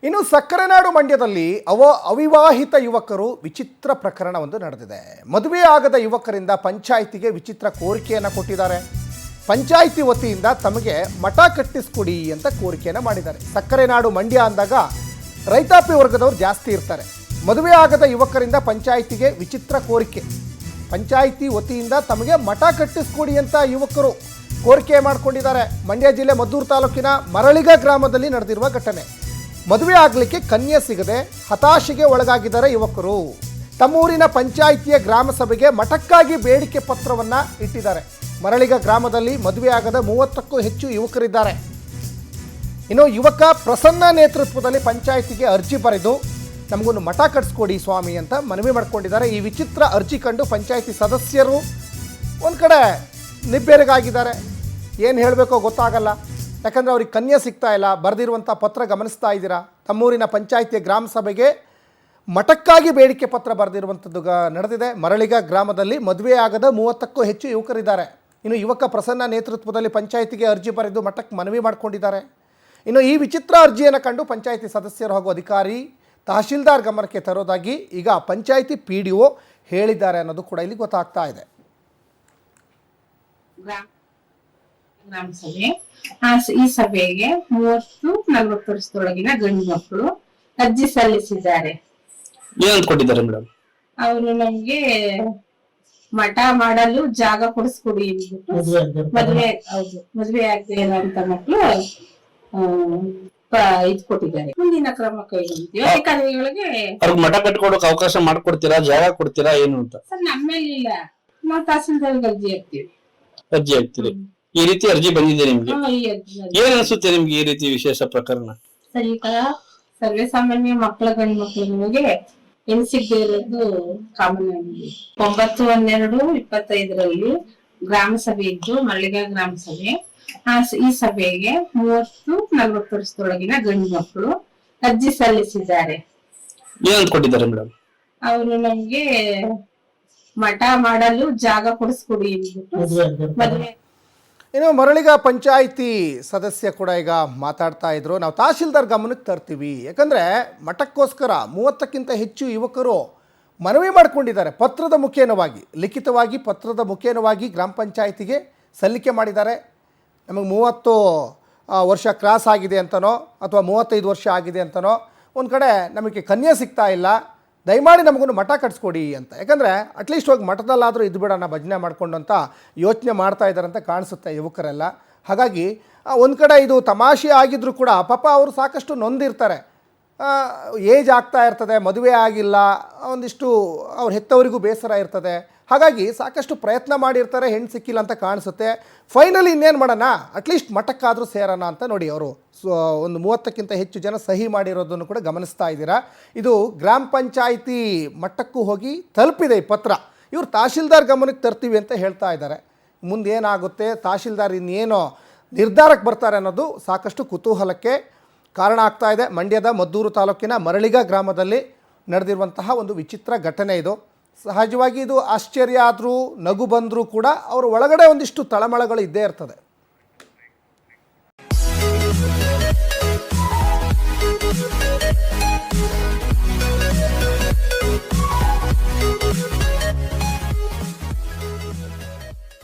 ಇನ್ನು ಸಕ್ಕರೆನಾಡು ಮಂಡ್ಯದಲ್ಲಿ ಅವಿವಾಹಿತ ಯುವಕರು ವಿಚಿತ್ರ ಪ್ರಕರಣವೊಂದು ನಡೆದಿದೆ. ಮದುವೆ ಆಗದ ಯುವಕರಿಂದ ಪಂಚಾಯಿತಿಗೆ ವಿಚಿತ್ರ ಕೋರಿಕೆಯನ್ನು ಕೊಟ್ಟಿದ್ದಾರೆ. ಪಂಚಾಯಿತಿ ವತಿಯಿಂದ ತಮಗೆ ಮಠ ಕಟ್ಟಿಸ್ಕೊಡಿ ಅಂತ ಕೋರಿಕೆಯನ್ನು ಮಾಡಿದ್ದಾರೆ. ಸಕ್ಕರೆನಾಡು ಮಂಡ್ಯ ಅಂದಾಗ ರೈತಾಪಿ ವರ್ಗದವರು ಜಾಸ್ತಿ ಇರ್ತಾರೆ. ಮದುವೆ ಆಗದ ಯುವಕರಿಂದ ಪಂಚಾಯಿತಿಗೆ ವಿಚಿತ್ರ ಕೋರಿಕೆ. ಪಂಚಾಯಿತಿ ವತಿಯಿಂದ ತಮಗೆ ಮಠ ಕಟ್ಟಿಸ್ಕೊಡಿ ಅಂತ ಯುವಕರು ಕೋರಿಕೆ ಮಾಡಿಕೊಂಡಿದ್ದಾರೆ. ಮಂಡ್ಯ ಜಿಲ್ಲೆ ಮದ್ದೂರು ತಾಲೂಕಿನ ಮರಳಿಗ ಗ್ರಾಮದಲ್ಲಿ ನಡೆದಿರುವ ಘಟನೆ. ಮದುವೆ ಆಗಲಿಕ್ಕೆ ಕನ್ಯೆ ಸಿಗದೆ ಹತಾಶೆಗೆ ಒಳಗಾಗಿದ್ದಾರೆ ಯುವಕರು. ತಮ್ಮೂರಿನ ಪಂಚಾಯಿತಿಯ ಗ್ರಾಮ ಸಭೆಗೆ ಮಠಕ್ಕಾಗಿ ಬೇಡಿಕೆ ಪತ್ರವನ್ನು ಇಟ್ಟಿದ್ದಾರೆ. ಮರಳಿಗ ಗ್ರಾಮದಲ್ಲಿ ಮದುವೆ ಆಗದ 30ಕ್ಕೂ ಹೆಚ್ಚು ಯುವಕರಿದ್ದಾರೆ. ಇನ್ನು ಯುವಕ ಪ್ರಸನ್ನ ನೇತೃತ್ವದಲ್ಲಿ ಪಂಚಾಯಿತಿಗೆ ಅರ್ಜಿ ಬರೆದು ನಮಗೊಂದು ಮಠ ಕಟ್ಟಿಸ್ಕೊಡಿ ಸ್ವಾಮಿ ಅಂತ ಮನವಿ ಮಾಡ್ಕೊಂಡಿದ್ದಾರೆ. ಈ ವಿಚಿತ್ರ ಅರ್ಜಿ ಕಂಡು ಪಂಚಾಯಿತಿ ಸದಸ್ಯರು ಒಂದು ಕಡೆ ನಿಬ್ಬೆರಗಾಗಿದ್ದಾರೆ. ಏನು ಹೇಳಬೇಕೋ ಗೊತ್ತಾಗಲ್ಲ. ಯಾಕಂದರೆ ಅವ್ರಿಗೆ ಕನ್ಯೆ ಸಿಗ್ತಾ ಇಲ್ಲ. ಬರೆದಿರುವಂಥ ಪತ್ರ ಗಮನಿಸ್ತಾ ಇದ್ದೀರಾ. ತಮ್ಮೂರಿನ ಪಂಚಾಯಿತಿಯ ಗ್ರಾಮ ಸಭೆಗೆ ಮಠಕ್ಕಾಗಿ ಬೇಡಿಕೆ ಪತ್ರ ಬರೆದಿರುವಂಥದ್ದು ನಡೆದಿದೆ. ಮರಳಿಗ ಗ್ರಾಮದಲ್ಲಿ ಮದುವೆ ಆಗದ 30ಕ್ಕೂ ಹೆಚ್ಚು ಯುವಕರಿದ್ದಾರೆ. ಇನ್ನು ಯುವಕ ಪ್ರಸನ್ನ ನೇತೃತ್ವದಲ್ಲಿ ಪಂಚಾಯಿತಿಗೆ ಅರ್ಜಿ ಬರೆದು ಮಠಕ್ಕೆ ಮನವಿ ಮಾಡಿಕೊಂಡಿದ್ದಾರೆ. ಇನ್ನು ಈ ವಿಚಿತ್ರ ಅರ್ಜಿಯನ್ನು ಕಂಡು ಪಂಚಾಯಿತಿ ಸದಸ್ಯರು ಹಾಗೂ ಅಧಿಕಾರಿ ತಹಶೀಲ್ದಾರ್ ಗಮನಕ್ಕೆ ತರೋದಾಗಿ ಈಗ ಪಂಚಾಯಿತಿ PDO ಹೇಳಿದ್ದಾರೆ ಅನ್ನೋದು ಕೂಡ ಇಲ್ಲಿ ಗೊತ್ತಾಗ್ತಾ ಇದೆ. ಗ್ರಾಮ ಸಭೆ ಈ ಸಭೆಗೆ 30-40 ವರ್ಷದೊಳಗಿನ ಗಂಡು ಮಕ್ಕಳು ಅರ್ಜಿ ಸಲ್ಲಿಸಿದ್ದಾರೆ. ಕೊಟ್ಟಿದ್ದಾರೆ ಮೇಡಮ್. ಅವರು ನಮ್ಗೆ ಮಠ ಮಾಡಲು ಜಾಗ ಕೊಡಿಸ್ಕೊಡಿ ಮದುವೆ ಆಗದೆ ಇರೋಂತ ಮಕ್ಕಳು ಇದು ಕೊಟ್ಟಿದ್ದಾರೆ. ಮುಂದಿನ ಕ್ರಮ ಕೈಗೊಳ್ತೀವಿ. ಅಧಿಕಾರಿಗಳಿಗೆ ಅವ್ರಿಗೆ ಮಠ ಕಟ್ಕೊಡಕ್ ಅವಕಾಶ ಮಾಡ್ಕೊಡ್ತೀರಾ, ಜಾಗ ಕೊಡ್ತೀರಾ ಏನು ಅಂತ? ಸರ್ ನಮ್ಮೇಲೆ ಇಲ್ಲ, ನಾವು ತಹಸೀಲ್ದಾರ್ಗೆ ಅರ್ಜಿ ಹಾಕ್ತೀವಿ. ಈ ರೀತಿ ಅರ್ಜಿ ಬಂದಿದೆ ನಿಮ್ಗೆ, ಏನ್ ಅನ್ಸುತ್ತೆ ನಿಮ್ಗೆ ಈ ರೀತಿ ವಿಶೇಷ ಪ್ರಕರಣ? ಸರ್ ಈಗ ಸರ್ವೇ ಸಾಮಾನ್ಯ ಮಕ್ಕಳ ಗಂಡು ಮಕ್ಕಳಿಗೆ ಹೆಣ್ ಸಿಗದೆ ಇರೋದು ಕಾಮನ್ ಆಗಿದೆ. 9/12/25 ಗ್ರಾಮ ಸಭೆ ಇದ್ದು ಮರಳಿಗ ಗ್ರಾಮ ಸಭೆ ಈ ಸಭೆಗೆ 30-40 ವರ್ಷದೊಳಗಿನ ಗಂಡು ಮಕ್ಕಳು ಅರ್ಜಿ ಸಲ್ಲಿಸಿದ್ದಾರೆ. ಕೊಟ್ಟಿದ್ದಾರೆ ಮೇಡಮ್. ಅವರು ನಮ್ಗೆ ಮಠ ಮಾಡಲು ಜಾಗ ಕೊಡಿಸ್ಕೊಡಿ ಮದುವೆ. ಇನ್ನು ಮರಳಿಗ ಪಂಚಾಯಿತಿ ಸದಸ್ಯ ಕೂಡ ಈಗ ಮಾತಾಡ್ತಾ ಇದ್ರು. ನಾವು ತಹಶೀಲ್ದಾರ್ ಗಮನಕ್ಕೆ ತರ್ತೀವಿ. ಯಾಕಂದರೆ ಮಠಕ್ಕೋಸ್ಕರ 30ಕ್ಕಿಂತ ಹೆಚ್ಚು ಯುವಕರು ಮನವಿ ಮಾಡಿಕೊಂಡಿದ್ದಾರೆ. ಪತ್ರದ ಮುಖೇನವಾಗಿ, ಲಿಖಿತವಾಗಿ ಪತ್ರದ ಮುಖೇನವಾಗಿ ಗ್ರಾಮ ಪಂಚಾಯಿತಿಗೆ ಸಲ್ಲಿಕೆ ಮಾಡಿದ್ದಾರೆ. ನಮಗೆ 30 ವರ್ಷ ಕ್ರಾಸ್ ಆಗಿದೆ ಅಂತನೋ ಅಥವಾ 35 ವರ್ಷ ಆಗಿದೆ ಅಂತನೋ, ಒಂದು ಕಡೆ ನಮಗೆ ಕನ್ಯೆ ಸಿಗ್ತಾ ಇಲ್ಲ, ದಯಮಾಡಿ ನಮಗೊಂದು ಮಠ ಕಟ್ಸ್ಕೊಡಿ ಅಂತ. ಯಾಕಂದರೆ ಅಟ್ಲೀಸ್ಟ್ ಹೋಗಿ ಮಠದಲ್ಲಾದರೂ ಇದು ಬಿಡೋಣ ಭಜನೆ ಮಾಡಿಕೊಂಡು ಅಂತ ಯೋಚನೆ ಮಾಡ್ತಾ ಇದ್ದಾರೆ ಅಂತ ಕಾಣಿಸುತ್ತೆ ಯುವಕರೆಲ್ಲ. ಹಾಗಾಗಿ ಒಂದು ಕಡೆ ಇದು ತಮಾಷೆ ಆಗಿದ್ರೂ ಕೂಡ ಪಾಪ ಅವರು ಸಾಕಷ್ಟು ನೊಂದಿರ್ತಾರೆ. ಏಜ್ ಆಗ್ತಾ ಇರ್ತದೆ, ಮದುವೆ ಆಗಿಲ್ಲ, ಒಂದಿಷ್ಟು ಅವ್ರ ಹೆತ್ತವರಿಗೂ ಬೇಸರ ಇರ್ತದೆ. ಹಾಗಾಗಿ ಸಾಕಷ್ಟು ಪ್ರಯತ್ನ ಮಾಡಿರ್ತಾರೆ, ಹೆಣ್ಣು ಸಿಕ್ಕಿಲ್ಲ ಅಂತ ಕಾಣಿಸುತ್ತೆ. ಫೈನಲಿ ಇನ್ನೇನು ಮಾಡೋಣ, ಅಟ್ಲೀಸ್ಟ್ ಮಠಕ್ಕಾದರೂ ಸೇರೋಣ ಅಂತ ನೋಡಿ ಅವರು ಒಂದು 30ಕ್ಕಿಂತ ಹೆಚ್ಚು ಜನ ಸಹಿ ಮಾಡಿರೋದನ್ನು ಕೂಡ ಗಮನಿಸ್ತಾ ಇದ್ದೀರಾ. ಇದು ಗ್ರಾಮ ಪಂಚಾಯಿತಿ ಮಟ್ಟಕ್ಕೂ ಹೋಗಿ ತಲುಪಿದೆ ಈ ಪತ್ರ. ಇವರು ತಹಶೀಲ್ದಾರ್ ಗಮನಕ್ಕೆ ತರ್ತೀವಿ ಅಂತ ಹೇಳ್ತಾ ಇದ್ದಾರೆ. ಮುಂದೇನಾಗುತ್ತೆ, ತಹಶೀಲ್ದಾರ್ ಇನ್ನೇನೋ ನಿರ್ಧಾರಕ್ಕೆ ಬರ್ತಾರೆ ಅನ್ನೋದು ಸಾಕಷ್ಟು ಕುತೂಹಲಕ್ಕೆ ಕಾರಣ ಆಗ್ತಾ ಇದೆ. ಮಂಡ್ಯದ ಮದ್ದೂರು ತಾಲೂಕಿನ ಮರಳಿಗ ಗ್ರಾಮದಲ್ಲಿ ನಡೆದಿರುವಂತಹ ಒಂದು ವಿಚಿತ್ರ ಘಟನೆ ಇದು. ಸಹಜವಾಗಿ ಇದು ಆಶ್ಚರ್ಯ ಆದರೂ, ನಗು ಬಂದರೂ ಕೂಡ ಅವ್ರ ಒಳಗಡೆ ಒಂದಿಷ್ಟು ತಳಮಳಗಳು ಇದ್ದೇ ಇರ್ತದೆ.